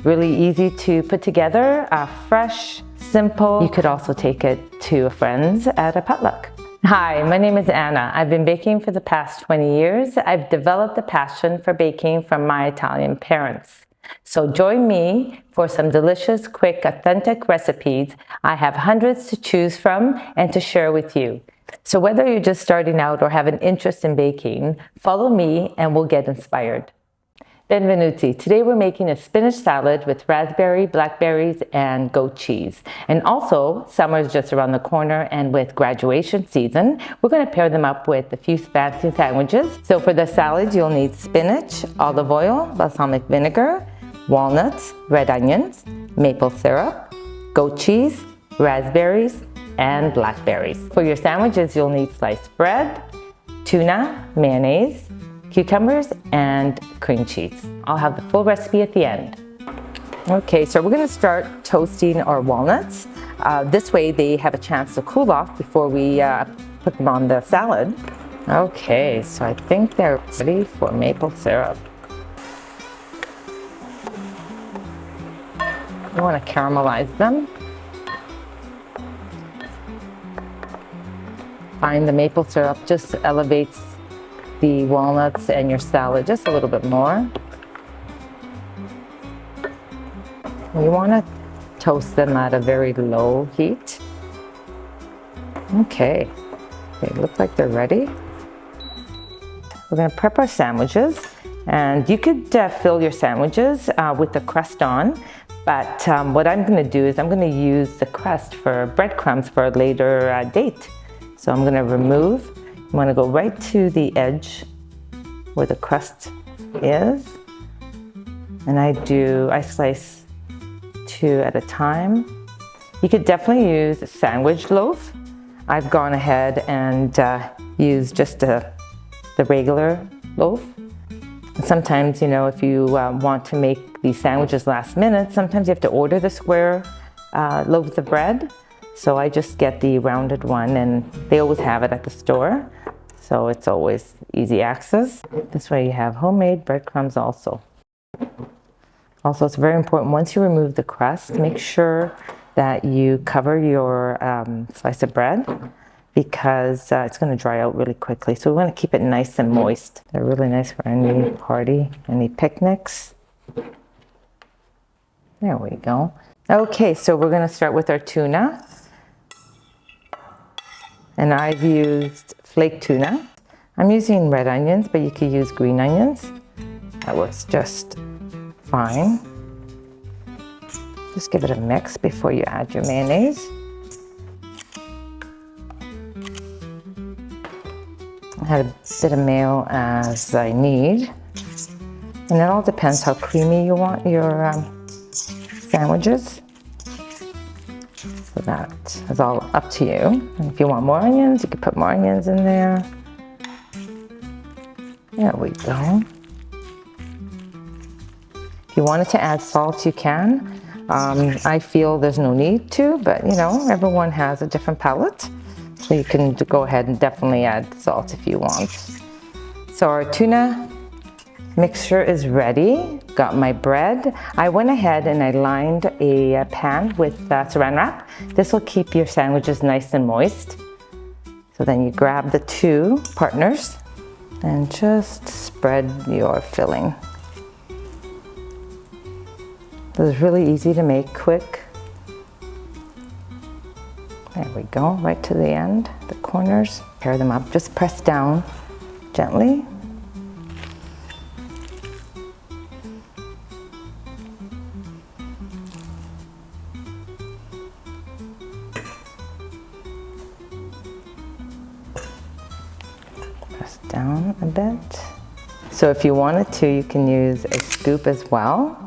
Really easy to put together, fresh, simple. You could also take it to friends at a potluck. Hi, my name is Anna. I've been baking for the past 20 years. I've developed a passion for baking from my Italian parents. So join me for some delicious, quick, authentic recipes. I have hundreds to choose from and to share with you. So whether you're just starting out or have an interest in baking, follow me and we'll get inspired. Benvenuti. Today we're making a spinach salad with raspberry, blackberries, and goat cheese. And also, summer is just around the corner, and with graduation season, we're going to pair them up with a few fancy sandwiches. So for the salad, you'll need spinach, olive oil, balsamic vinegar, walnuts, red onions, maple syrup, goat cheese, raspberries, and blackberries. For your sandwiches, you'll need sliced bread, tuna, mayonnaise, cucumbers, and cream cheese. I'll have the full recipe at the end. Okay, so we're gonna start toasting our walnuts. This way they have a chance to cool off before we put them on the salad. Okay, so I think they're ready for maple syrup. You wanna caramelize them. Find the maple syrup just elevates the walnuts and your salad just a little bit more. You want to toast them at a very low heat. Okay, they look like they're ready. We're going to prep our sandwiches, and you could fill your sandwiches with the crust on, but what I'm going to do is I'm going to use the crust for breadcrumbs for a later date. So I'm going to remove. You want to go right to the edge where the crust is. And I slice 2 at a time. You could definitely use a sandwich loaf. I've gone ahead and used just the regular loaf. Sometimes, you know, if you want to make these sandwiches last minute, sometimes you have to order the square loaves of bread. So I just get the rounded one, and they always have it at the store. So it's always easy access. This way you have homemade breadcrumbs also. Also, it's very important, once you remove the crust, make sure that you cover your slice of bread, because it's going to dry out really quickly. So we want to keep it nice and moist. They're really nice for any party, any picnics. There we go. Okay, so we're going to start with our tuna. And I've used flake tuna. I'm using red onions, but you could use green onions. That works just fine. Just give it a mix before you add your mayonnaise. I had a bit of mayo as I need. And it all depends how creamy you want your sandwiches. So that is all up to you. And if you want more onions, you can put more onions in there. There we go. If you wanted to add salt, you can. I feel there's no need to, but you know, everyone has a different palate. So you can go ahead and definitely add salt if you want. So our tuna mixture is ready. Got my bread. I went ahead and I lined a pan with saran wrap. This will keep your sandwiches nice and moist. So then you grab the 2 partners and just spread your filling. This is really easy to make, quick. There we go, right to the end, the corners. Pair them up, just press down gently. Press down a bit. So if you wanted to, you can use a scoop as well.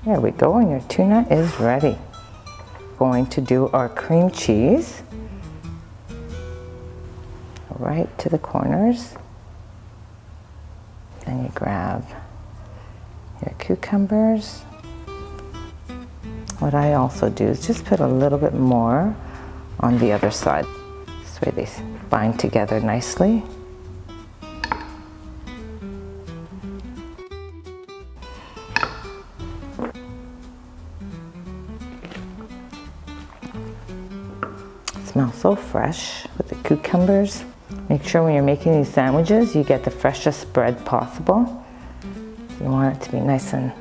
There we go, and your tuna is ready. Going to do our cream cheese right to the corners. Then you grab your cucumbers. What I also do is just put a little bit more on the other side. This way they bind together nicely. smells so fresh with the cucumbers. Make sure when you're making these sandwiches, you get the freshest bread possible. You want it to be nice and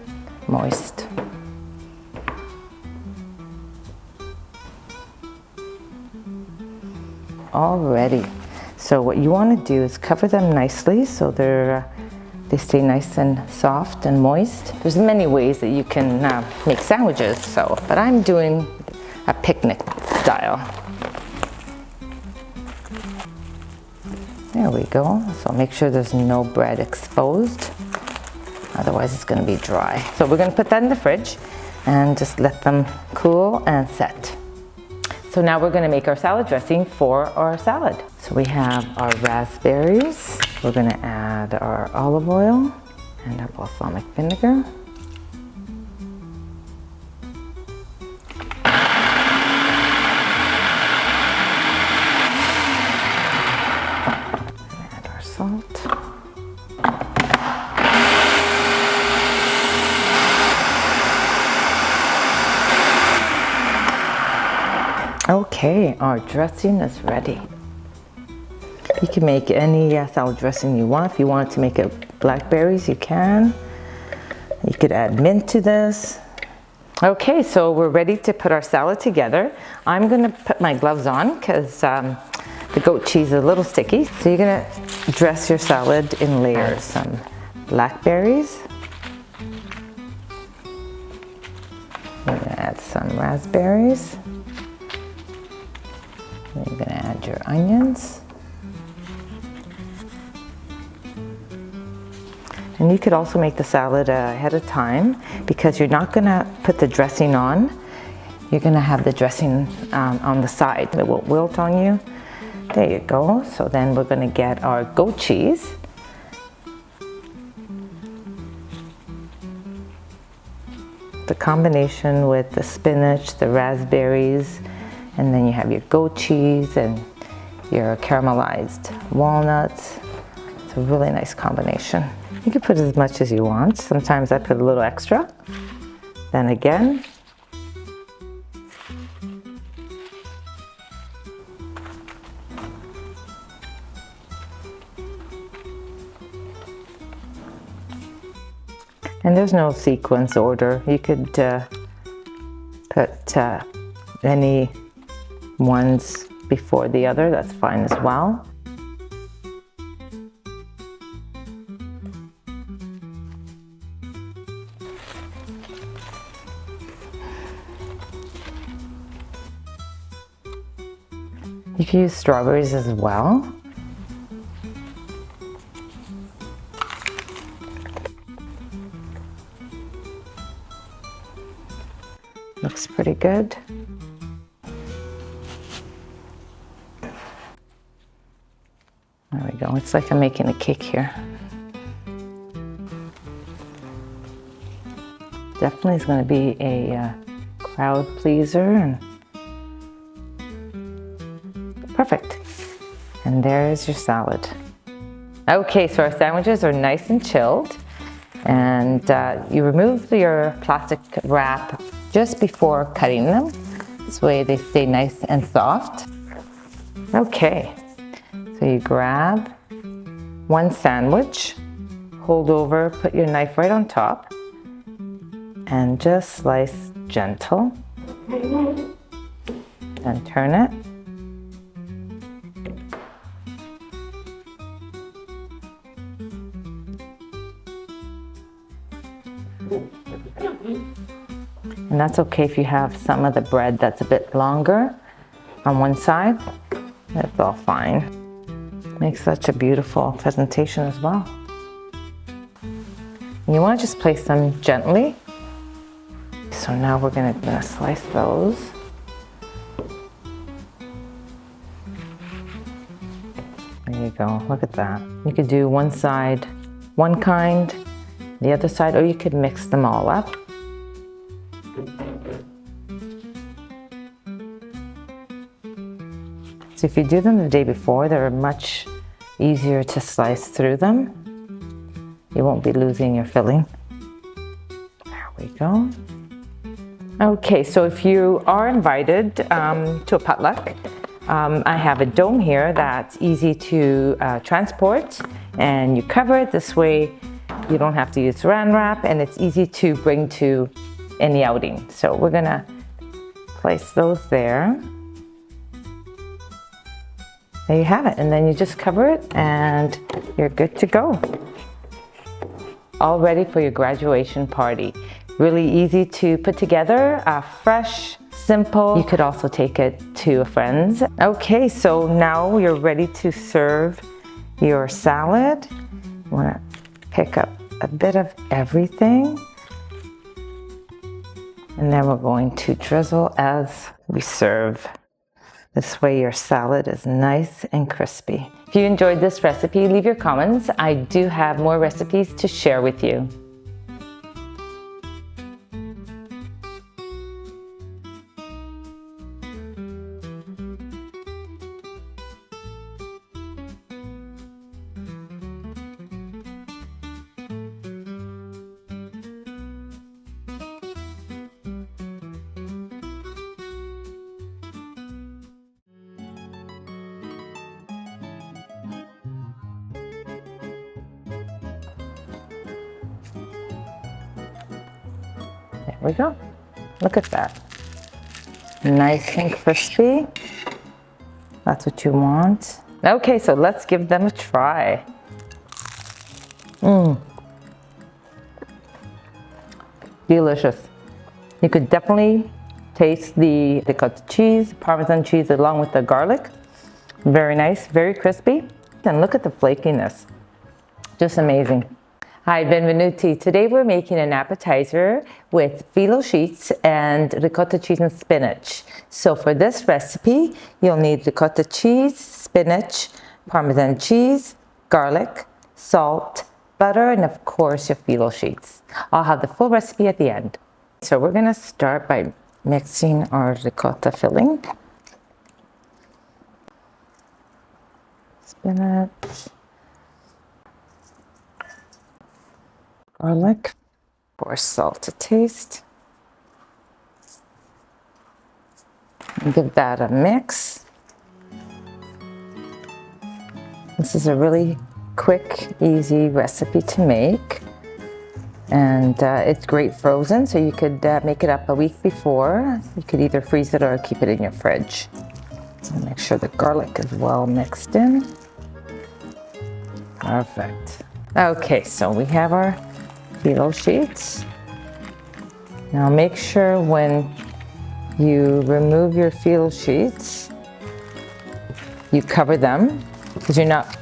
moist. All ready. So what you want to do is cover them nicely so they stay nice and soft and moist. There's many ways that you can make sandwiches, but I'm doing a picnic style. There we go. So make sure there's no bread exposed. Otherwise it's going to be dry. So we're going to put that in the fridge and just let them cool and set. So now we're going to make our salad dressing for our salad. So we have our raspberries. We're going to add our olive oil and our balsamic vinegar. Add our salt. Okay, our dressing is ready. You can make any salad dressing you want. If you wanted to make it blackberries, you can. You could add mint to this. Okay, so we're ready to put our salad together. I'm gonna put my gloves on because the goat cheese is a little sticky. So you're gonna dress your salad in layers. Some blackberries. We're gonna add some raspberries. Then you're gonna add your onions. And you could also make the salad ahead of time because you're not gonna put the dressing on. You're gonna have the dressing on the side. It won't wilt on you. There you go. So then we're gonna get our goat cheese. The combination with the spinach, the raspberries, and then you have your goat cheese and your caramelized walnuts. It's a really nice combination. You can put as much as you want. Sometimes I put a little extra. Then again. And there's no sequence order. You could put any ones before the other, that's fine as well. You can use strawberries as well. Looks pretty good. There we go. It's like I'm making a cake here. Definitely is going to be a crowd pleaser and perfect. And there's your salad. Okay, so our sandwiches are nice and chilled. And you remove your plastic wrap just before cutting them. This way they stay nice and soft. Okay, so you grab one sandwich, hold over, put your knife right on top, and just slice gentle. And turn it. And that's okay if you have some of the bread that's a bit longer on one side. That's all fine. Makes such a beautiful presentation as well. And you want to just place them gently. So now we're going to slice those. There you go, look at that. You could do one side, one kind, the other side, or you could mix them all up. So if you do them the day before, they're much easier to slice through them. You won't be losing your filling. There we go. Okay, so if you are invited to a potluck, I have a dome here that's easy to transport, and you cover it this way. You don't have to use saran wrap, and it's easy to bring to any outing. So we're gonna place those there. There you have it, and then you just cover it and you're good to go. All ready for your graduation party. Really easy to put together, fresh, simple. You could also take it to a friend's. Okay, so now you're ready to serve your salad. You wanna pick up a bit of everything. And then we're going to drizzle as we serve. This way your salad is nice and crispy. If you enjoyed this recipe, leave your comments. I do have more recipes to share with you. There we go. Look at that. Nice and crispy. That's what you want. Okay, so let's give them a try. Delicious. You could definitely taste the ricotta cheese, Parmesan cheese along with the garlic. Very nice, very crispy. And look at the flakiness. Just amazing. Hi, benvenuti. Today we're making an appetizer with phyllo sheets and ricotta cheese and spinach. So for this recipe, you'll need ricotta cheese, spinach, Parmesan cheese, garlic, salt, butter, and of course your phyllo sheets. I'll have the full recipe at the end. So we're gonna start by mixing our ricotta filling. Spinach. Garlic, pour salt to taste, and give that a mix. This is a really quick, easy recipe to make, and it's great frozen, so you could make it up a week before. You could either freeze it or keep it in your fridge. And make sure the garlic is well mixed in. Perfect. Okay, so we have our phyllo sheets. Now make sure when you remove your phyllo sheets, you cover them, because you're not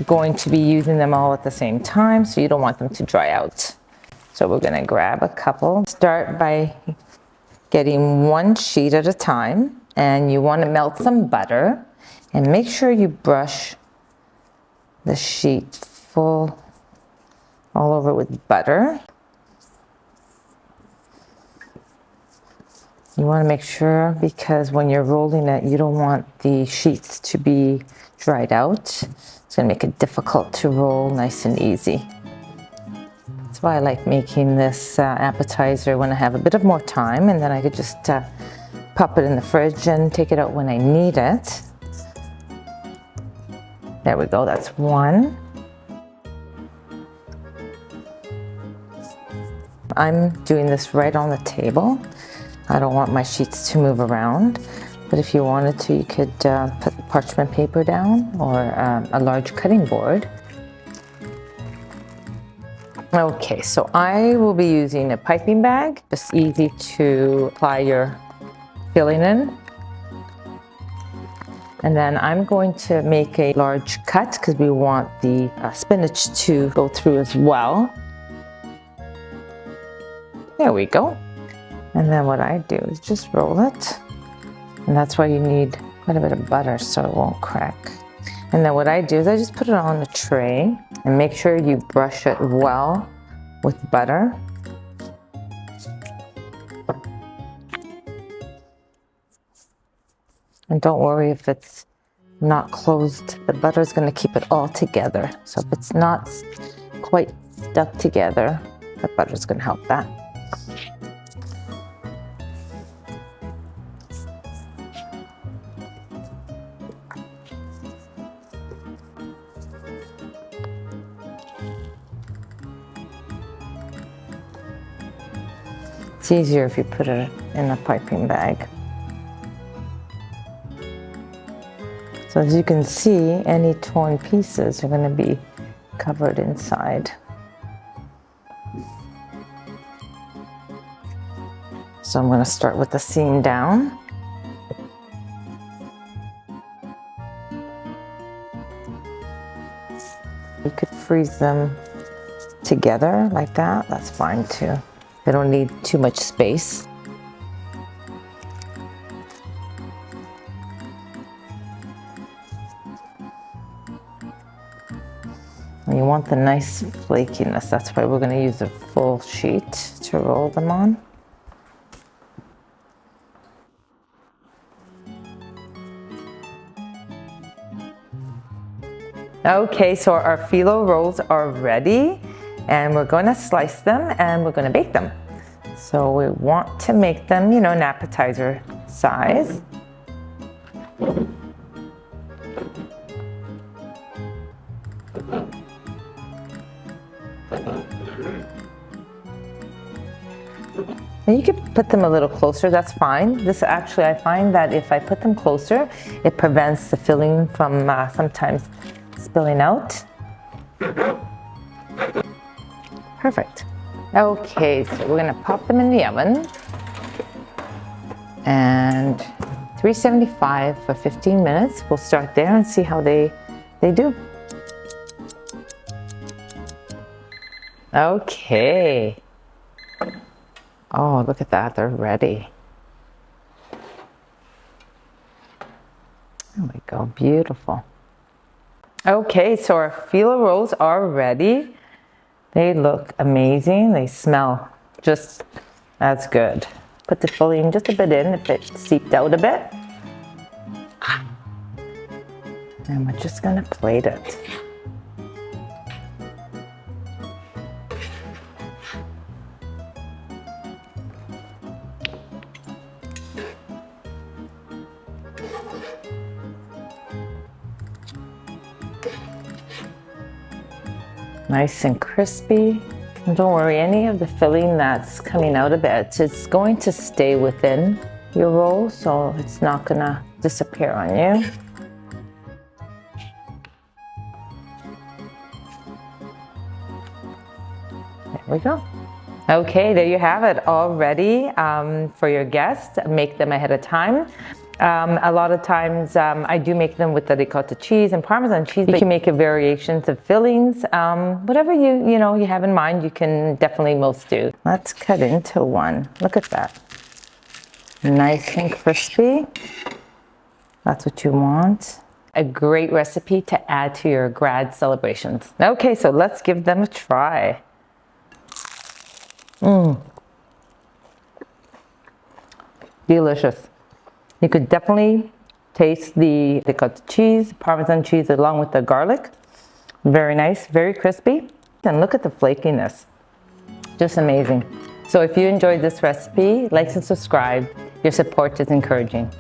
going to be using them all at the same time, so you don't want them to dry out. So we're gonna grab a couple. Start by getting one sheet at a time, and you wanna melt some butter, and make sure you brush the sheet full all over with butter. You want to make sure, because when you're rolling it, you don't want the sheets to be dried out. It's going to make it difficult to roll nice and easy. That's why I like making this appetizer when I have a bit of more time, and then I could just pop it in the fridge and take it out when I need it. There we go, that's one. I'm doing this right on the table. I don't want my sheets to move around, but if you wanted to, you could put parchment paper down or a large cutting board. Okay, so I will be using a piping bag. Just easy to apply your filling in. And then I'm going to make a large cut because we want the spinach to go through as well. There we go. And then what I do is just roll it. And that's why you need quite a bit of butter so it won't crack. And then what I do is I just put it on a tray and make sure you brush it well with butter. And don't worry if it's not closed, the butter is going to keep it all together. So if it's not quite stuck together, the butter is going to help that. It's easier if you put it in a piping bag. So as you can see, any torn pieces are going to be covered inside. So I'm going to start with the seam down. You could freeze them together like that, that's fine too. They don't need too much space. And you want the nice flakiness, that's why we're going to use a full sheet to roll them on. Okay, so our phyllo rolls are ready and we're going to slice them and we're going to bake them. So we want to make them, you know, an appetizer size. And you could put them a little closer, that's fine. This actually, I find that if I put them closer, it prevents the filling from sometimes spilling out. Perfect. Okay, so we're gonna pop them in the oven. And 375 for 15 minutes. We'll start there and see how they do. Okay. Oh, look at that, they're ready. There we go, beautiful. Okay, so our phyllo rolls are ready. They look amazing. They smell just as good. Put the filling just a bit in if it seeped out a bit. And we're just gonna plate it. Nice and crispy. And don't worry, any of the filling that's coming out a bit, it's going to stay within your roll, so it's not gonna disappear on you. There we go. Okay, there you have it, all ready for your guests. Make them ahead of time. A lot of times I do make them with the ricotta cheese and Parmesan cheese. You can make variations of fillings. Whatever you have in mind, you can definitely most do. Let's cut into one. Look at that. Nice and crispy. That's what you want. A great recipe to add to your grad celebrations. Okay, so let's give them a try. Delicious. You could definitely taste the ricotta cheese, Parmesan cheese along with the garlic. Very nice, very crispy. And look at the flakiness. Just amazing. So if you enjoyed this recipe, like and subscribe. Your support is encouraging.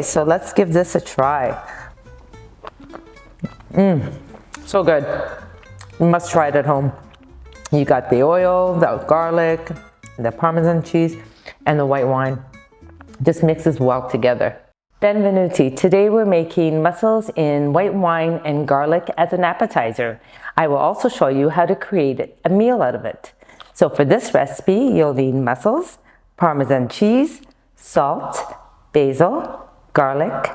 So let's give this a try. So good. You must try it at home. You got the oil, the garlic, the Parmesan cheese, and the white wine. Just mixes well together. Benvenuti. Today we're making mussels in white wine and garlic as an appetizer. I will also show you how to create a meal out of it. So for this recipe, you'll need mussels, Parmesan cheese, salt, basil, garlic,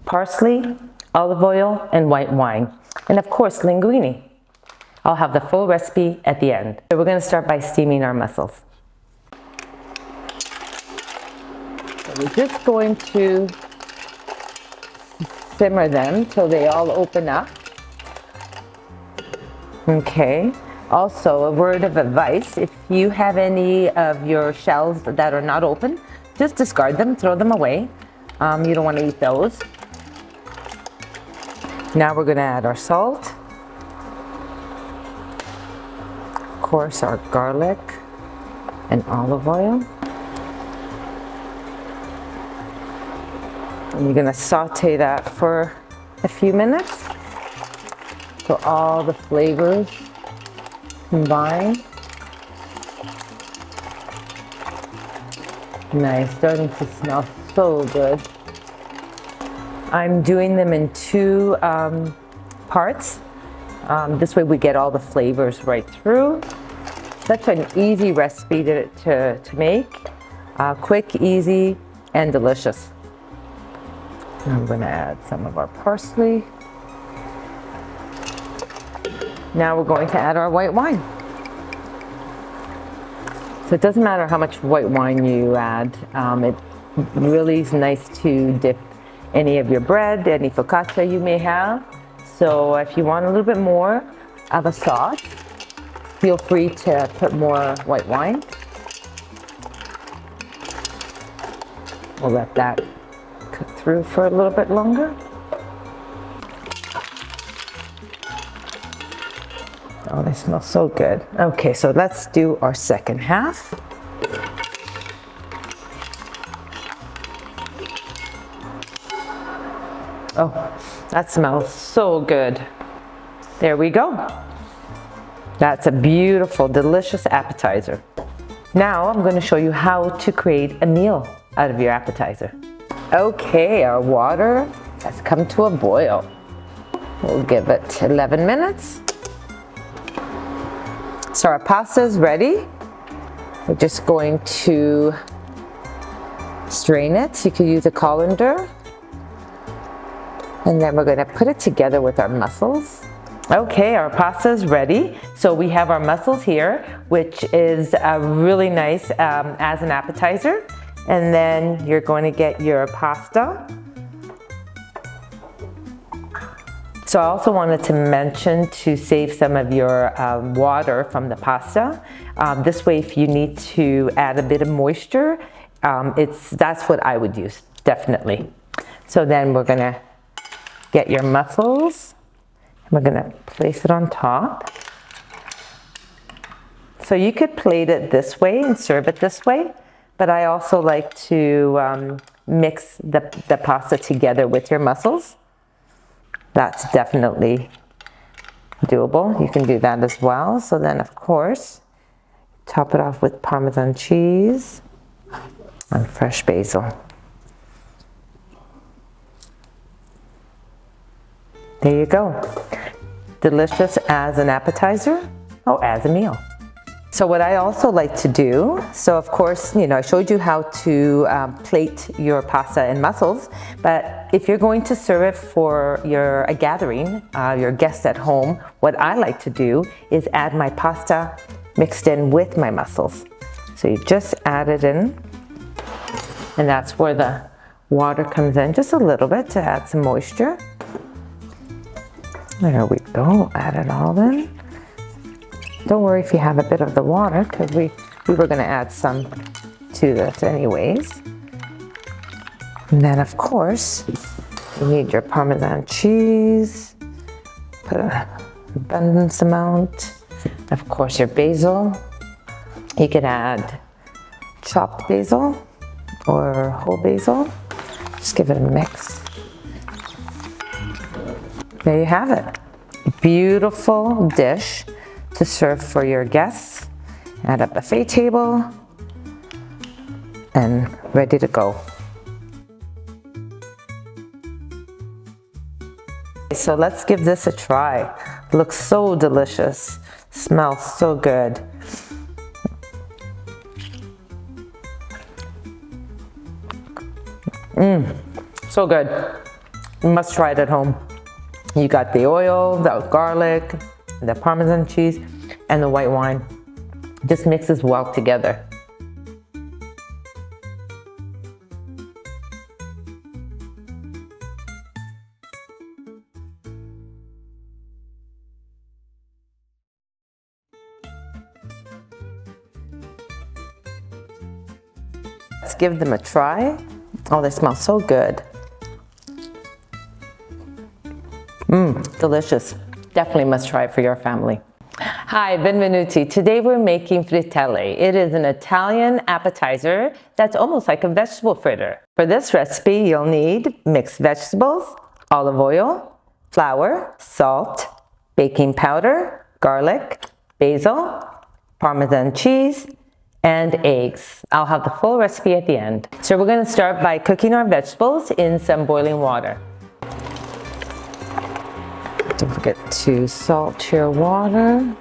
parsley, olive oil, and white wine. And of course, linguine. I'll have the full recipe at the end. So we're going to start by steaming our mussels. So we're just going to simmer them till they all open up. Okay. Also, a word of advice, if you have any of your shells that are not open, just discard them, throw them away. You don't want to eat those. Now we're going to add our salt. course our garlic and olive oil. And you're gonna saute that for a few minutes so all the flavors combine. Nice, starting to smell so good. I'm doing them in two parts. This way we get all the flavors right through. Such an easy recipe to make. Quick, easy, and delicious. I'm going to add some of our parsley. Now we're going to add our white wine. So it doesn't matter how much white wine you add. It really is nice to dip any of your bread, any focaccia you may have. So if you want a little bit more of a sauce, feel free to put more white wine. We'll let that cook through for a little bit longer. Oh, they smell so good. Okay, so let's do our second half. Oh, that smells so good. There we go. That's a beautiful, delicious appetizer. Now I'm going to show you how to create a meal out of your appetizer. Okay, our water has come to a boil. We'll give it 11 minutes. So our pasta is ready. We're just going to strain it. You could use a colander. And then we're going to put it together with our mussels. Okay, our pasta is ready. So we have our mussels here, which is really nice as an appetizer. And then you're going to get your pasta. So I also wanted to mention to save some of your water from the pasta. This way, if you need to add a bit of moisture, that's what I would use, definitely. So then we're going to get your mussels. We're going to place it on top. So you could plate it this way and serve it this way, but I also like to mix the pasta together with your mussels. That's definitely doable. You can do that as well. So then, of course, top it off with Parmesan cheese and fresh basil. There you go. Delicious as an appetizer or as a meal. So what I also like to do, so of course, I showed you how to plate your pasta and mussels, but if you're going to serve it for a gathering, your guests at home, what I like to do is add my pasta mixed in with my mussels. So you just add it in, and that's where the water comes in just a little bit to add some moisture. There we go, add it all in. Don't worry if you have a bit of the water, because we were going to add some to this anyways. And then of course, you need your Parmesan cheese, put an abundance amount. Of course, your basil. You could add chopped basil or whole basil. Just give it a mix. There you have it. Beautiful dish to serve for your guests at a buffet table and ready to go. So let's give this a try. Looks so delicious. Smells so good. So good. You must try it at home. You got the oil, the garlic, the Parmesan cheese, and the white wine. Just mixes well together. Let's give them a try. Oh, they smell so good. Delicious. Definitely must try it for your family. Hi, benvenuti. Today we're making frittelle. It is an Italian appetizer that's almost like a vegetable fritter. For this recipe, you'll need mixed vegetables, olive oil, flour, salt, baking powder, garlic, basil, Parmesan cheese, and eggs. I'll have the full recipe at the end. So we're going to start by cooking our vegetables in some boiling water. Don't forget to salt your water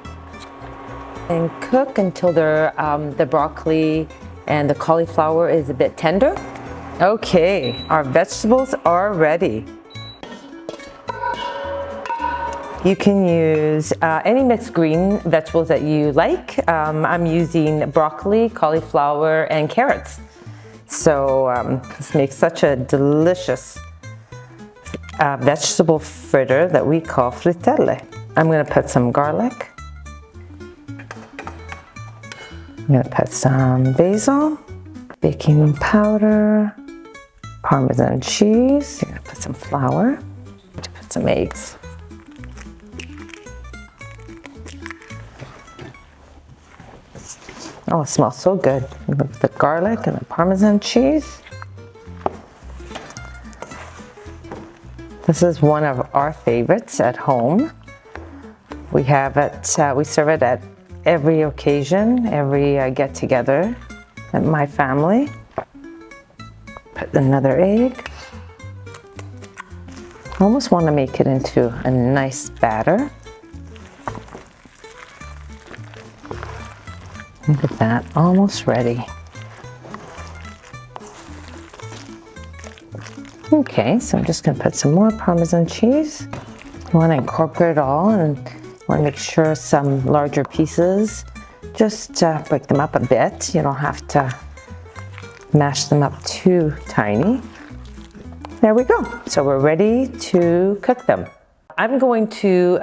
and cook until the broccoli and the cauliflower is a bit tender. Okay, our vegetables are ready. You can use any mixed green vegetables that you like. I'm using broccoli, cauliflower, and carrots. So this makes such a delicious vegetable fritter that we call frittelle. I'm going to put some garlic. I'm going to put some basil, baking powder, Parmesan cheese. I'm going to put some flour, put some eggs. Oh, it smells so good. With the garlic and the Parmesan cheese. This is one of our favorites at home. We have it, we serve it at every occasion, every get-together at my family. Put another egg. I almost want to make it into a nice batter. Look at that, almost ready. Okay, so I'm just going to put some more Parmesan cheese. You want to incorporate it all and want to make sure some larger pieces, just break them up a bit. You don't have to mash them up too tiny. There we go. So we're ready to cook them. I'm going to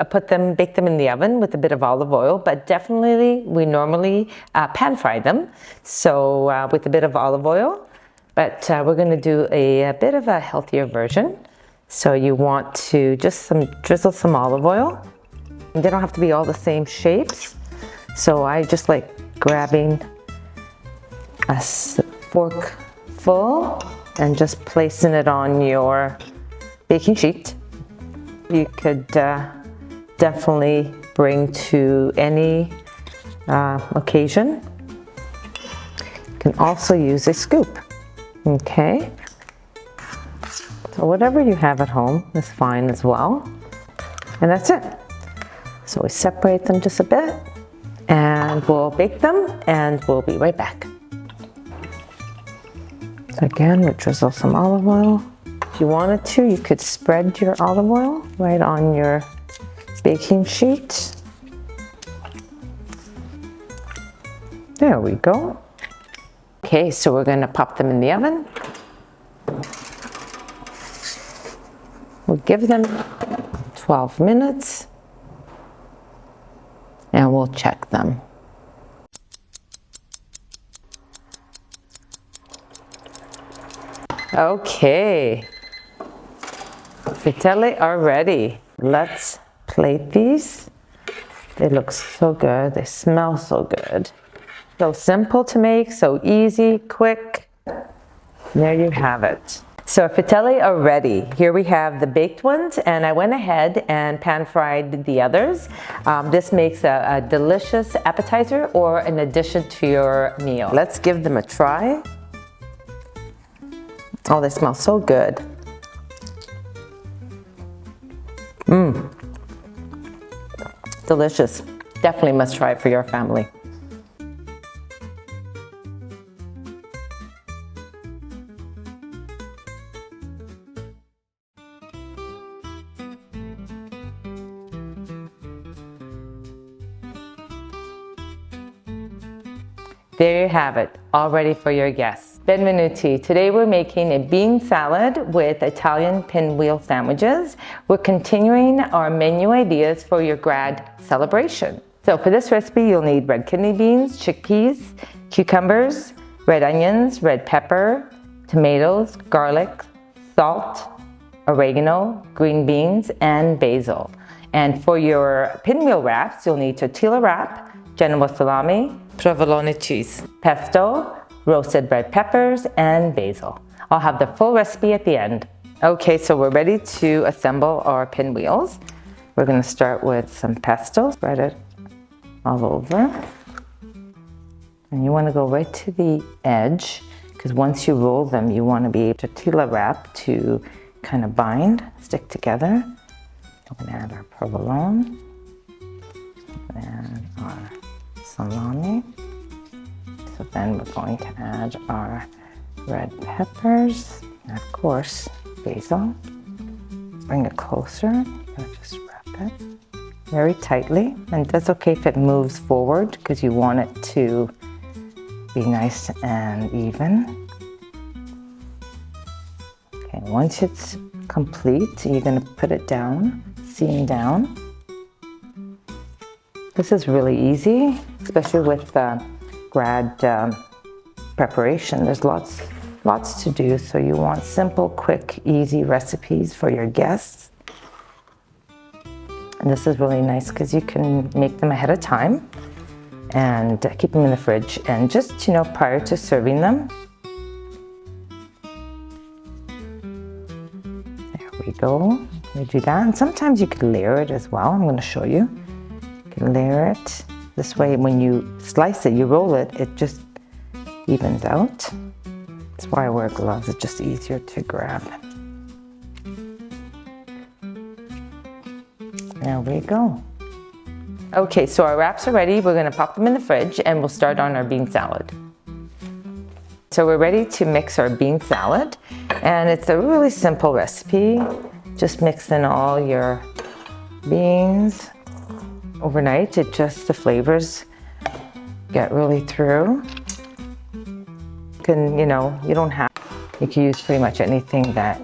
bake them in the oven with a bit of olive oil, but definitely we normally pan fry them. So with a bit of olive oil, but we're going to do a bit of a healthier version. So you want to just drizzle some olive oil. They don't have to be all the same shapes. So I just like grabbing a fork full and just placing it on your baking sheet. You could definitely bring to any occasion. You can also use a scoop. Okay. So whatever you have at home is fine as well. And that's it. So we separate them just a bit and we'll bake them and we'll be right back. Again, we drizzle some olive oil. If you wanted to, you could spread your olive oil right on your baking sheet. There we go. Okay, so we're going to pop them in the oven. We'll give them 12 minutes and we'll check them. Okay, frittelle are ready. Let's plate these. They look so good. They smell so good. So simple to make, so easy, quick. There you have it. So frittelle are ready. Here we have the baked ones, and I went ahead and pan fried the others. This makes a delicious appetizer or an addition to your meal. Let's give them a try. Oh, they smell so good. Delicious. Definitely must try it for your family. There you have it, all ready for your guests. Benvenuti. Today we're making a bean salad with Italian pinwheel sandwiches. We're continuing our menu ideas for your grad celebration. So for this recipe, you'll need red kidney beans, chickpeas, cucumbers, red onions, red pepper, tomatoes, garlic, salt, oregano, green beans, and basil. And for your pinwheel wraps, you'll need tortilla wrap, Genoa salami, provolone cheese, pesto, roasted red peppers, and basil. I'll have the full recipe at the end. Okay, so we're ready to assemble our pinwheels. We're gonna start with some pesto, spread it all over. And you wanna go right to the edge, because once you roll them, you wanna be tortilla wrap to kind of bind, stick together. We're gonna add our provolone and our salami. So then we're going to add our red peppers, and of course, basil. Bring it closer, just wrap it very tightly. And that's okay if it moves forward because you want it to be nice and even. Okay, once it's complete, you're gonna put it down, seam down. This is really easy, especially with grad preparation. There's lots to do, so you want simple, quick, easy recipes for your guests. And this is really nice because you can make them ahead of time and keep them in the fridge. And just, you know, prior to serving them, there we go. We do that. And sometimes you can layer it as well. I'm going to show you. You can layer it. This way, when you slice it, you roll it, it just evens out. That's why I wear gloves. It's just easier to grab. There we go. Okay, so our wraps are ready. We're gonna pop them in the fridge and we'll start on our bean salad. So we're ready to mix our bean salad, and it's a really simple recipe. Just mix in all your beans overnight. It just, the flavors get really through. You know, you don't have, you can use pretty much anything that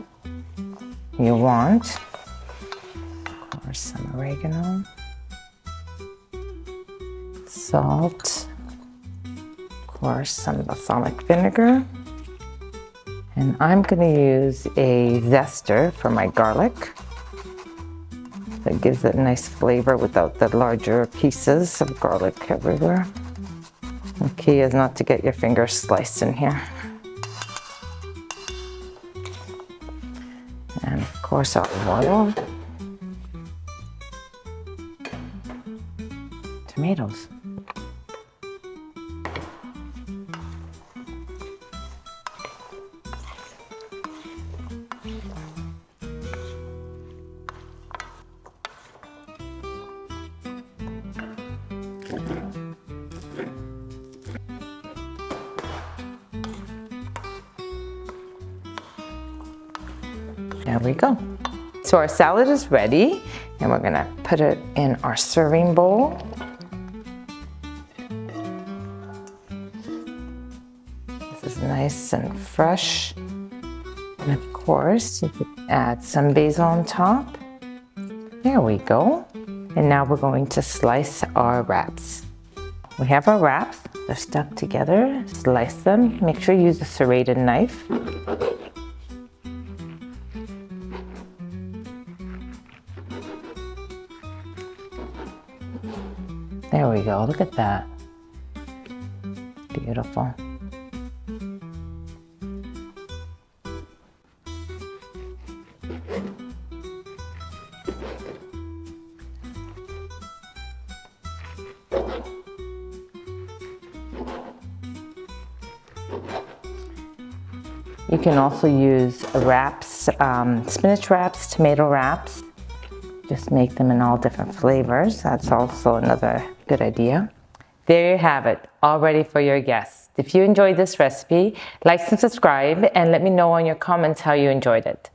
you want. Of course, some oregano, salt, of course, some balsamic vinegar. And I'm gonna use a zester for my garlic. That gives it a nice flavor without the larger pieces of garlic everywhere. The key is not to get your fingers sliced in here. And of course, olive oil. Tomatoes. There we go. So our salad is ready, and we're gonna put it in our serving bowl. This is nice and fresh. And of course, you could add some basil on top. There we go. And now we're going to slice our wraps. We have our wraps. They're stuck together. Slice them. Make sure you use a serrated knife. There we go, look at that. Beautiful. You can also use wraps, spinach wraps, tomato wraps. Just make them in all different flavors. That's also another good idea. There you have it, all ready for your guests. If you enjoyed this recipe, like and subscribe, and let me know in your comments how you enjoyed it.